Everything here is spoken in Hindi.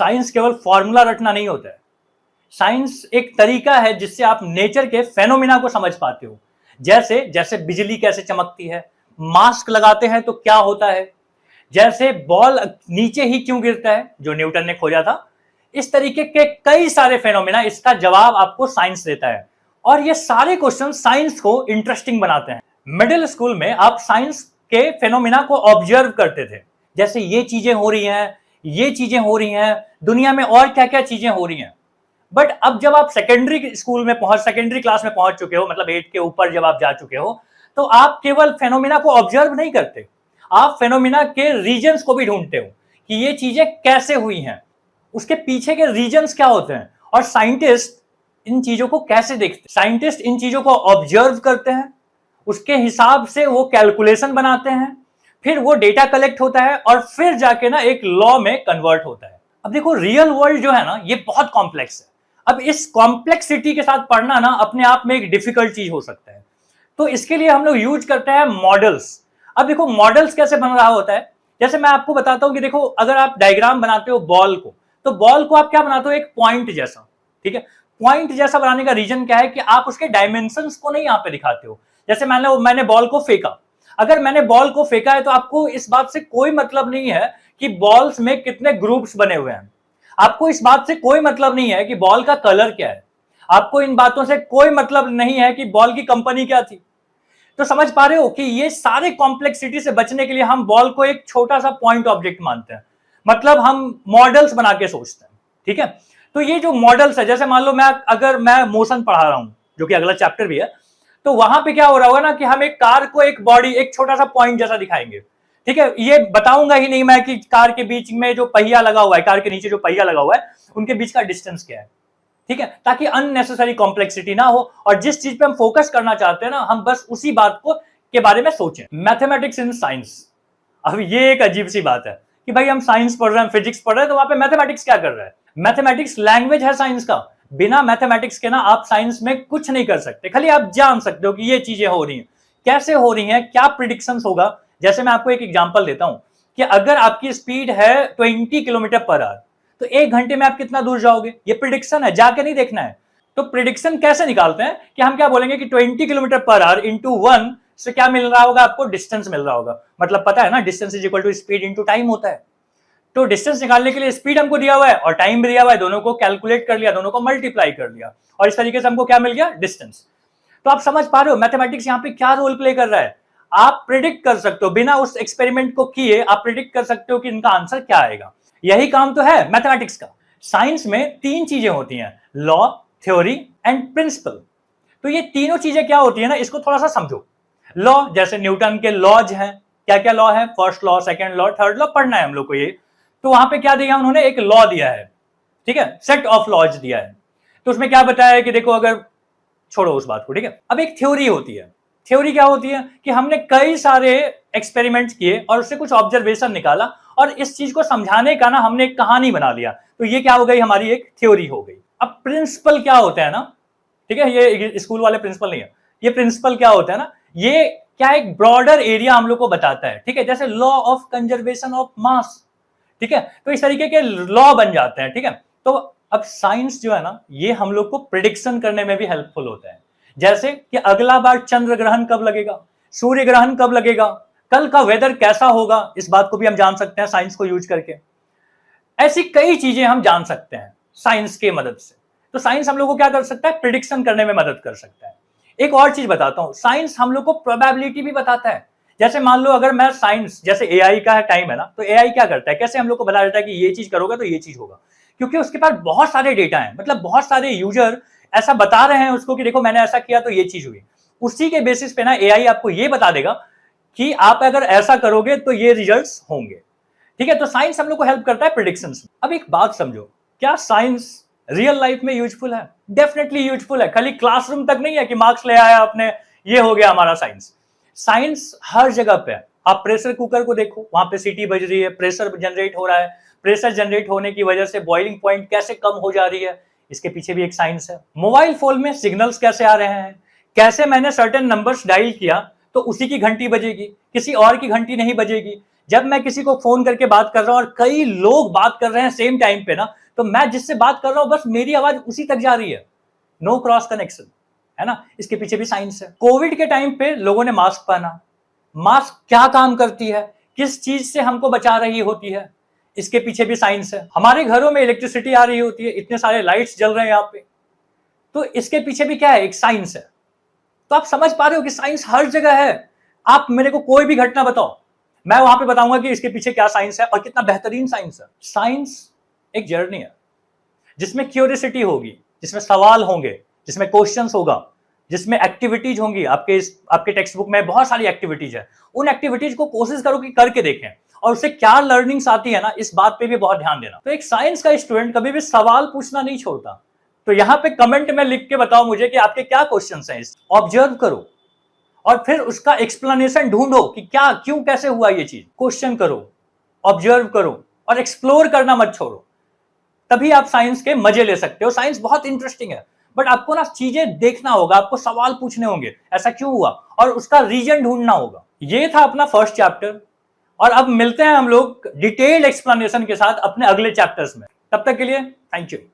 साइंस केवल फॉर्मूला रटना नहीं होता है। साइंस एक तरीका है जिससे आप नेचर के फेनोमेना को समझ पाते हो। जैसे जैसे बिजली कैसे चमकती है, मास्क लगाते हैं तो क्या होता है, जैसे बॉल नीचे ही क्यों गिरता है जो न्यूटन ने खोजा था। इस तरीके के कई सारे फेनोमेना, इसका जवाब आपको साइंस देता है और ये सारे क्वेश्चन साइंस को इंटरेस्टिंग बनाते हैं। मिडिल स्कूल में आप साइंस के फेनोमेना को ऑब्जर्व करते थे, जैसे ये चीजें हो रही हैं, ये चीजें हो रही हैं, दुनिया में और क्या क्या चीजें हो रही हैं। बट अब जब आप सेकेंडरी क्लास में पहुंच चुके हो, मतलब 8 के ऊपर जब आप जा चुके हो, तो आप केवल फेनोमेना को ऑब्जर्व नहीं करते, आप फेनोमेना के रीजन्स को भी ढूंढते हो कि ये चीजें कैसे हुई हैं, उसके पीछे के रीजन्स क्या होते हैं। और साइंटिस्ट इन चीजों को कैसे देखते हैं, साइंटिस्ट इन चीजों को ऑब्जर्व करते हैं, उसके हिसाब से वो कैलकुलेशन बनाते हैं, फिर वो डेटा कलेक्ट होता है और फिर जाके ना एक लॉ में कन्वर्ट होता है। अब देखो, रियल वर्ल्ड जो है ना, ये बहुत कॉम्प्लेक्स है। अब इस कॉम्प्लेक्सिटी के साथ पढ़ना ना अपने आप में एक डिफिकल्ट चीज हो सकता है, तो इसके लिए हम लोग यूज करते हैं मॉडल्स। अब देखो मॉडल्स कैसे बन रहा होता है, जैसे मैं आपको बताता हूं कि देखो, अगर आप डायग्राम बनाते हो बॉल को, तो बॉल को आप क्या बनाते हो, एक पॉइंट जैसा, ठीक है। पॉइंट जैसा बनाने का रीजन क्या है कि आप उसके डायमेंशंस को नहीं यहाँ पे दिखाते हो। जैसे मैंने बॉल को फेंका, अगर मैंने बॉल को फेंका है तो आपको इस बात से कोई मतलब नहीं है कि बॉल्स में कितने ग्रुप्स बने हुए हैं, आपको इस बात से कोई मतलब नहीं है कि बॉल का कलर क्या है, आपको इन बातों से कोई मतलब नहीं है कि बॉल की कंपनी क्या थी। तो समझ पा रहे हो कि ये सारे कॉम्प्लेक्सिटी से बचने के लिए हम बॉल को एक छोटा सा पॉइंट ऑब्जेक्ट मानते हैं, मतलब हम मॉडल्स बना के सोचते हैं, ठीक है। तो ये जो मॉडल्स है, जैसे मान लो अगर मैं मोशन पढ़ा रहा हूं, जो कि अगला चैप्टर भी है, तो वहां पे क्या हो रहा होगा ना कि हम एक कार को एक बॉडी, एक छोटा सा पॉइंट जैसा दिखाएंगे, ठीक है। ये बताऊंगा ही नहीं मैं कि कार के बीच में जो पहिया लगा हुआ है, कार के नीचे जो पहिया लगा हुआ है, उनके बीच का डिस्टेंस क्या है, ठीक है, ताकि अननेसेसरी कॉम्प्लेक्सिटी ना हो और जिस चीज पे हम फोकस करना चाहते हैं ना, हम बस उसी बात को के बारे में सोचें। मैथमेटिक्स इन साइंस, अब ये एक अजीब सी बात है कि भाई हम साइंस पढ़ रहे हैं, फिजिक्स पढ़ रहे हैं, तो वहां पे मैथमेटिक्स क्या कर रहा है। मैथमेटिक्स लैंग्वेज है साइंस का, बिना मैथमेटिक्स के ना आप साइंस में कुछ नहीं कर सकते। खाली आप जान सकते हो कि ये चीजें हो रही हैं, कैसे हो रही हैं, क्या प्रिडिक्शंस होगा। जैसे मैं आपको एक एग्जांपल देता हूं कि अगर आपकी स्पीड है 20 किलोमीटर पर आवर, तो 1 घंटे में आप कितना दूर जाओगे, ये प्रिडिक्शन है, जाके नहीं देखना है। तो प्रिडिक्शन कैसे निकालते हैं कि हम क्या बोलेंगे कि 20 किलोमीटर पर आवर इंटू 1 से क्या मिल रहा होगा, आपको डिस्टेंस मिल रहा होगा। मतलब पता है ना, distance is equal to speed into time होता है। तो डिस्टेंस निकालने के लिए स्पीड हमको दिया हुआ है और टाइम भी दिया हुआ है, दोनों को कैलकुलेट कर लिया, दोनों को मल्टीप्लाई कर लिया और इस तरीके से हमको क्या मिल गया, डिस्टेंस। तो आप समझ पा रहे हो मैथमेटिक्स यहाँ पे क्या रोल प्ले कर रहा है। आप प्रिडिक्ट कर सकते हो, बिना उस एक्सपेरिमेंट को किए आप प्रिडिक्ट कर सकते हो कि इनका आंसर क्या आएगा। यही काम तो है मैथमेटिक्स का। साइंस में 3 चीजें होती हैं, लॉ, थ्योरी एंड प्रिंसिपल। तो ये तीनों चीजें क्या होती है ना, इसको थोड़ा सा समझो। लॉ, जैसे न्यूटन के लॉज हैं, क्या क्या लॉ है, first law, second law, third law, पढ़ना है हम लोग को ये। तो वहां पे क्या दिया उन्होंने, एक लॉ दिया है, ठीक है, सेट ऑफ लॉज दिया है। तो उसमें क्या बताया है कि देखो, अगर छोड़ो उस बात को, ठीक है। अब एक थ्योरी होती है। थ्योरी क्या होती है कि हमने कई सारे एक्सपेरिमेंट्स किए और उससे कुछ ऑब्जर्वेशन निकाला और इस चीज को समझाने का ना हमने एक कहानी बना लिया, तो ये क्या हो गई, हमारी एक थ्योरी हो गई। अब प्रिंसिपल क्या होता है ना, ठीक है, ये स्कूल वाले प्रिंसिपल नहीं है, ये प्रिंसिपल क्या होता है ना, ये क्या एक ब्रॉडर एरिया हम लोग को बताता है, ठीक है। जैसे law of conservation of mass, ठीक है, तो इस तरीके के लॉ बन जाते हैं, ठीक है। तो अब साइंस जो है ना, ये हम लोग को प्रिडिक्शन करने में भी हेल्पफुल होता है। जैसे कि अगला बार चंद्र ग्रहण कब लगेगा, सूर्य ग्रहण कब लगेगा, कल का वेदर कैसा होगा, इस बात को भी हम जान सकते हैं साइंस को यूज करके। ऐसी कई चीजें हम जान सकते हैं साइंस के मदद से। तो साइंस हम लोग को क्या कर सकता है, प्रिडिक्शन करने में मदद कर सकता है। एक और चीज बताता हूं, साइंस हम लोग को प्रोबेबिलिटी भी बताता है। जैसे मान लो, अगर मैं साइंस, जैसे एआई का है टाइम है ना, तो एआई क्या करता है, कैसे हम लोग को बता देता है कि ये चीज करोगे तो ये चीज होगा, क्योंकि उसके पास बहुत सारे डेटा हैं, मतलब बहुत सारे यूजर ऐसा बता रहे हैं उसको कि देखो मैंने ऐसा किया तो ये चीज हुई। उसी के बेसिस पे ना एआई आपको ये बता देगा कि आप अगर ऐसा करोगे तो ये रिजल्ट्स होंगे, ठीक है। तो साइंस हम लोग को हेल्प करता है प्रेडिक्शंस में। अब एक बात समझो, क्या साइंस रियल लाइफ में यूजफुल है? डेफिनेटली यूजफुल है। खाली क्लासरूम तक नहीं है कि मार्क्स ले आया आपने, ये हो गया हमारा साइंस। साइंस हर जगह पे है। आप प्रेशर कुकर को देखो, वहां पे सीटी बज रही है, प्रेशर जनरेट हो रहा है, प्रेशर जनरेट होने की वजह से बॉइलिंग पॉइंट कैसे कम हो जा रही है, इसके पीछे भी एक साइंस है। मोबाइल फोन में सिग्नल्स कैसे आ रहे हैं, कैसे मैंने सर्टेन नंबर्स डायल किया तो उसी की घंटी बजेगी, किसी और की घंटी नहीं बजेगी, जब मैं किसी को फोन करके बात कर रहा हूं और कई लोग बात कर रहे हैं सेम टाइम पे ना, तो मैं जिससे बात कर रहा हूं बस मेरी आवाज उसी तक जा रही है, नो क्रॉस कनेक्शन, है ना। इसके पीछे भी साइंस है। कोविड के टाइम पे लोगों ने मास्क पहना, मास्क क्या काम करती है, किस चीज से हमको बचा रही होती है, इसके पीछे भी साइंस है। हमारे घरों में इलेक्ट्रिसिटी आ रही होती है, इतने सारे लाइट्स जल रहे हैं यहाँ पे, तो इसके पीछे भी क्या है, एक साइंस है। तो आप समझ पा रहे हो कि साइंस हर जगह है। आप मेरे को कोई भी घटना बताओ, मैं वहां पे बताऊंगा कि इसके पीछे क्या साइंस है और कितना बेहतरीन साइंस है। साइंस एक जर्नी है जिसमें क्यूरियोसिटी होगी, जिसमें सवाल होंगे, जिसमें क्वेश्चंस होगा, जिसमें एक्टिविटीज होंगी। आपके टेक्स्ट बुक में बहुत सारी एक्टिविटीज है, उन एक्टिविटीज को कोशिश करो कि करके देखें और उससे क्या लर्निंग्स आती है ना, इस बात पे भी बहुत ध्यान देना। तो एक साइंस का स्टूडेंट कभी भी सवाल पूछना नहीं छोड़ता। तो यहां पे कमेंट में लिख के बताओ मुझे कि आपके क्या क्वेश्चंस हैं। ऑब्जर्व करो और फिर उसका एक्सप्लेनेशन ढूंढो कि क्या, क्यों, कैसे हुआ ये चीज। क्वेश्चन करो, ऑब्जर्व करो और एक्सप्लोर करना मत छोड़ो, तभी आप साइंस के मजे ले सकते हो। साइंस बहुत इंटरेस्टिंग है, बट आपको ना चीजें देखना होगा, आपको सवाल पूछने होंगे, ऐसा क्यों हुआ, और उसका रीजन ढूंढना होगा। ये था अपना फर्स्ट चैप्टर, और अब मिलते हैं हम लोग डिटेल्ड एक्सप्लेनेशन के साथ अपने अगले चैप्टर्स में। तब तक के लिए थैंक यू।